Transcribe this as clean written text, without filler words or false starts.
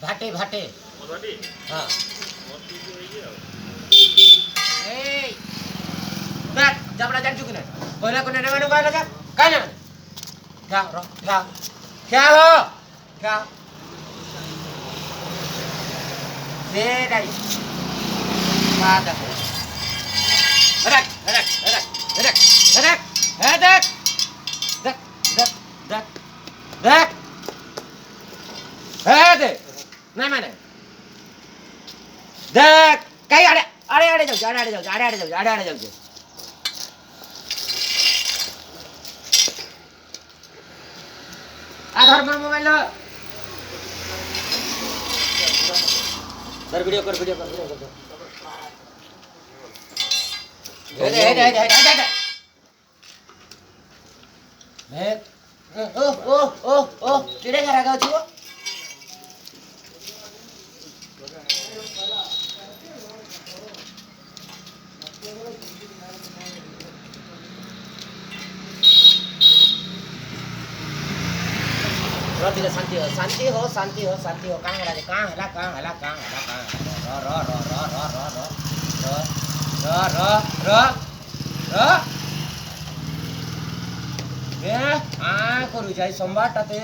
भाटे भाटे हाँ जबड़ा जान चुकी ना पहला को नेने वालों का लगा क्या ना क्या रो क्या हो क्या ये नहीं बात है रख रख रख रख रख रख रख रख रख दे नहीं माने देख कहीं आड़े आड़े आड़े जाओ आड़े आड़े जाओ आड़े आड़े जाओ आड़े आड़े जाओ आधार पर मोबाइल लो कर वीडियो कर वीडियो कर ओ किधर करा गाँव छुओ रोटी शांति हो शांति हो शांति हो शांति हो कहाँ है कहाँ है कहाँ है कहाँ है रो रो रो रो रो रो रो रो रो रो रो ये करू जाए सोमवार टाते